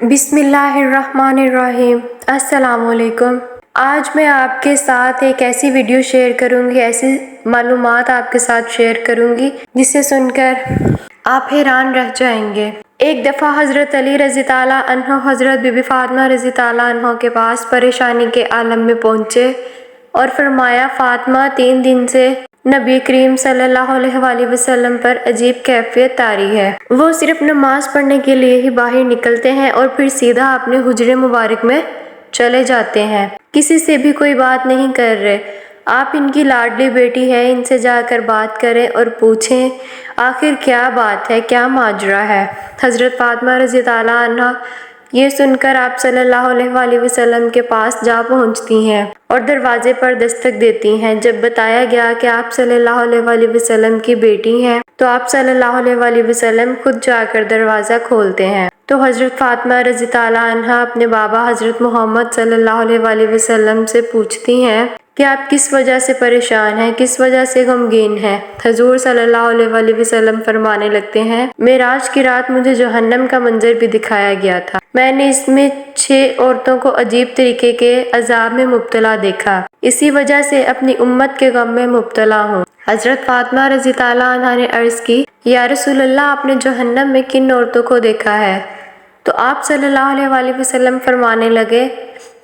بسم اللہ الرحمن الرحیم۔ السلام علیکم۔ آج میں آپ کے ساتھ ایک ایسی ویڈیو شیئر کروں گی، ایسی معلومات آپ کے ساتھ شیئر کروں گی جسے سن کر آپ حیران رہ جائیں گے۔ ایک دفعہ حضرت علی رضی تعالیٰ عنہ حضرت بی بی فاطمہ رضی تعالیٰ عنہ کے پاس پریشانی کے عالم میں پہنچے اور فرمایا، فاطمہ 3 دن سے نبی کریم صلی اللہ علیہ وآلہ وسلم پر عجیب کیفیت طاری ہے۔ وہ صرف نماز پڑھنے کے لیے ہی باہر نکلتے ہیں اور پھر سیدھا اپنے حجرے مبارک میں چلے جاتے ہیں، کسی سے بھی کوئی بات نہیں کر رہے۔ آپ ان کی لاڈلی بیٹی ہے، ان سے جا کر بات کریں اور پوچھیں آخر کیا بات ہے، کیا ماجرا ہے۔ حضرت فاطمہ رضی تعالیٰ عنہ یہ سن کر آپ صلی اللہ علیہ وآلہ وسلم کے پاس جا پہنچتی ہیں اور دروازے پر دستک دیتی ہیں۔ جب بتایا گیا کہ آپ صلی اللہ علیہ وآلہ وسلم کی بیٹی ہیں تو آپ صلی اللہ علیہ وآلہ وسلم خود جا کر دروازہ کھولتے ہیں۔ تو حضرت فاطمہ رضی تعالیٰ عنہ اپنے بابا حضرت محمد صلی اللہ علیہ وآلہ وسلم سے پوچھتی ہیں کہ آپ کس وجہ سے پریشان ہیں، کس وجہ سے غمگین ہیں۔ حضور صلی اللہ علیہ وآلہ وسلم فرمانے لگتے ہیں، معراج کی رات مجھے جہنم کا منظر بھی دکھایا گیا تھا، میں نے اس میں 6 عورتوں کو عجیب طریقے کے عذاب میں مبتلا دیکھا، اسی وجہ سے اپنی امت کے غم میں مبتلا ہوں۔ حضرت فاطمہ رضی تعالیٰ عنہ نے عرض کی، یا رسول اللہ، آپ نے جہنم میں کن عورتوں کو دیکھا ہے؟ تو آپ صلی اللہ علیہ وآلہ وسلم فرمانے لگے،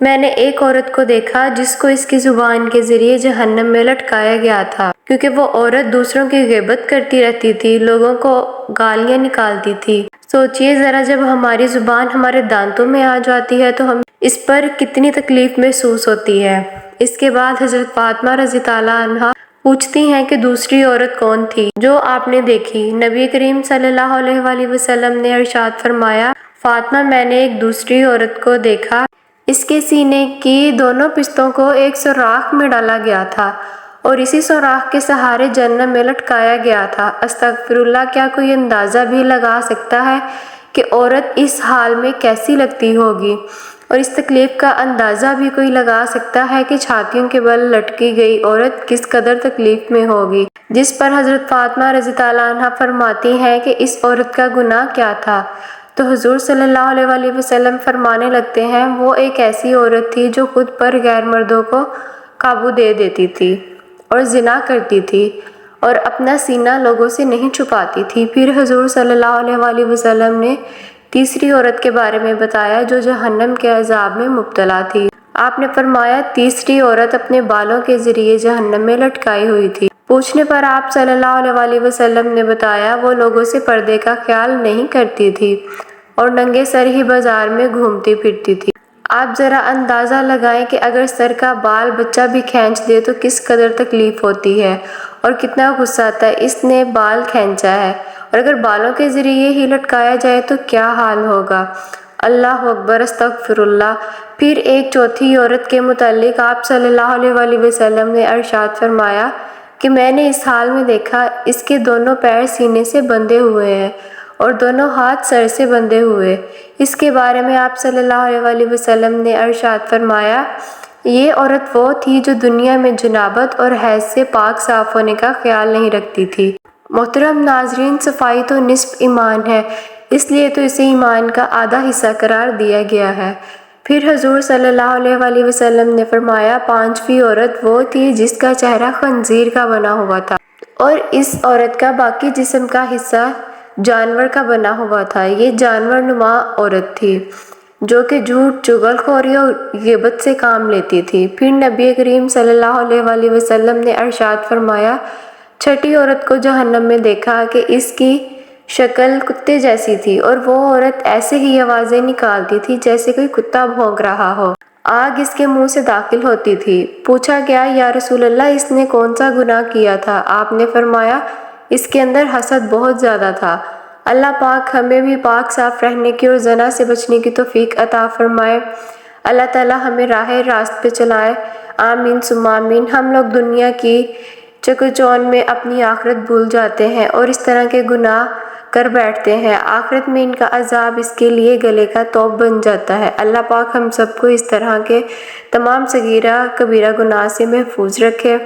میں نے ایک عورت کو دیکھا جس کو اس کی زبان کے ذریعے جہنم میں لٹکایا گیا تھا، کیونکہ وہ عورت دوسروں کی غیبت کرتی رہتی تھی، لوگوں کو گالیاں نکالتی تھی۔ سوچئے ذرا، جب ہماری زبان ہمارے دانتوں میں آ جاتی ہے تو ہم اس پر کتنی تکلیف محسوس ہوتی ہے۔ اس کے بعد حضرت فاطمہ رضی تعالیٰ عنہ پوچھتی ہیں کہ دوسری عورت کون تھی جو آپ نے دیکھی؟ نبی کریم صلی اللہ علیہ وآلہ وسلم نے ارشاد فرمایا، فاطمہ، میں نے ایک دوسری عورت کو دیکھا، اس کے سینے کی دونوں پشتوں کو ایک سوراخ میں ڈالا گیا تھا اور اسی سوراخ کے سہارے جہنم میں لٹکایا گیا تھا۔ استغفر اللہ، کیا کوئی اندازہ بھی لگا سکتا ہے کہ عورت اس حال میں کیسی لگتی ہوگی؟ اور اس تکلیف کا اندازہ بھی کوئی لگا سکتا ہے کہ چھاتیوں کے بل لٹکی گئی عورت کس قدر تکلیف میں ہوگی؟ جس پر حضرت فاطمہ رضی تعالیٰ عنہ فرماتی ہیں کہ اس عورت کا گناہ کیا تھا؟ تو حضور صلی اللہ علیہ وآلہ وسلم فرمانے لگتے ہیں، وہ ایک ایسی عورت تھی جو خود پر غیر مردوں کو قابو دے دیتی تھی اور زنا کرتی تھی اور اپنا سینہ لوگوں سے نہیں چھپاتی تھی۔ پھر حضور صلی اللہ علیہ وآلہ وسلم نے تیسری عورت کے بارے میں بتایا جو جہنم کے عذاب میں مبتلا تھی۔ آپ نے فرمایا، تیسری عورت اپنے بالوں کے ذریعے جہنم میں لٹکائی ہوئی تھی۔ پوچھنے پر آپ صلی اللہ علیہ وآلہ وسلم نے بتایا، وہ لوگوں سے پردے کا خیال نہیں کرتی تھی اور ننگے سر ہی بازار میں گھومتی پھرتی تھی۔ آپ ذرا اندازہ لگائیں کہ اگر سر کا بال بچہ بھی کھینچ دے تو کس قدر تکلیف ہوتی ہے اور کتنا غصہ آتا ہے، اس نے بال کھینچا ہے، اور اگر بالوں کے ذریعے ہی لٹکایا جائے تو کیا حال ہوگا۔ اللہ اکبر، استغفر اللہ۔ پھر ایک چوتھی عورت کے متعلق آپ صلی اللہ علیہ وآلہ وسلم نے ارشاد فرمایا کہ میں نے اس حال میں دیکھا، اس کے دونوں پیر سینے سے بندھے ہوئے ہیں اور دونوں ہاتھ سر سے بندھے ہوئے۔ اس کے بارے میں آپ صلی اللہ علیہ وآلہ وسلم نے ارشاد فرمایا، یہ عورت وہ تھی جو دنیا میں جنابت اور حیض سے پاک صاف ہونے کا خیال نہیں رکھتی تھی۔ محترم ناظرین، صفائی تو نصف ایمان ہے، اس لیے تو اسے ایمان کا آدھا حصہ قرار دیا گیا ہے۔ پھر حضور صلی اللہ علیہ وآلہ وسلم نے فرمایا، 5ویں عورت وہ تھی جس کا چہرہ خنزیر کا بنا ہوا تھا اور اس عورت کا باقی جسم کا حصہ جانور کا بنا ہوا تھا۔ یہ جانور نما عورت تھی جو کہ جھوٹ، چغل خوری اور غیبت سے کام لیتی تھی۔ پھر نبی کریم صلی اللہ علیہ وآلہ وسلم نے ارشاد فرمایا، 6ٹھی عورت کو جہنم میں دیکھا کہ اس کی شکل کتے جیسی تھی اور وہ عورت ایسے ہی آوازیں نکالتی تھی جیسے کوئی کتا بھونک رہا ہو، آگ اس کے منہ سے داخل ہوتی تھی۔ پوچھا گیا، یا رسول اللہ، اس نے کون سا گناہ کیا تھا؟ آپ نے فرمایا، اس کے اندر حسد بہت زیادہ تھا۔ اللہ پاک ہمیں بھی پاک صاف رہنے کی اور زنا سے بچنے کی توفیق عطا فرمائے۔ اللہ تعالی ہمیں راہ راست پہ چلائے، آمین ثم آمین۔ ہم لوگ دنیا کی چکچون میں اپنی آخرت بھول جاتے ہیں اور اس طرح کے گناہ کر بیٹھتے ہیں، آخرت میں ان کا عذاب اس کے لیے گلے کا توپ بن جاتا ہے۔ اللہ پاک ہم سب کو اس طرح کے تمام صغیرہ کبیرہ گناہ سے محفوظ رکھے۔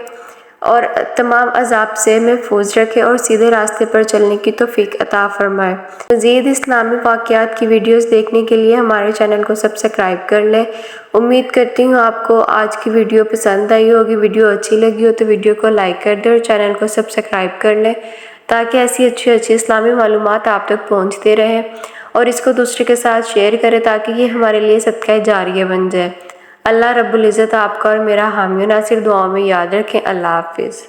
اور تمام عذاب سے محفوظ رکھے اور سیدھے راستے پر چلنے کی توفیق عطا فرمائے۔ مزید اسلامی واقعات کی ویڈیوز دیکھنے کے لیے ہمارے چینل کو سبسکرائب کر لیں۔ امید کرتی ہوں آپ کو آج کی ویڈیو پسند آئی ہوگی۔ ویڈیو اچھی لگی ہو تو ویڈیو کو لائک کر دیں اور چینل کو سبسکرائب کر لیں تاکہ ایسی اچھی اسلامی معلومات آپ تک پہنچتے رہیں، اور اس کو دوسرے کے ساتھ شیئر کریں تاکہ یہ ہمارے لیے صدقہ جاریہ بن جائے۔ اللہ رب العزت آپ کا اور میرا حامی و ناصر دعاؤں میں یاد رکھیں۔ اللہ حافظ۔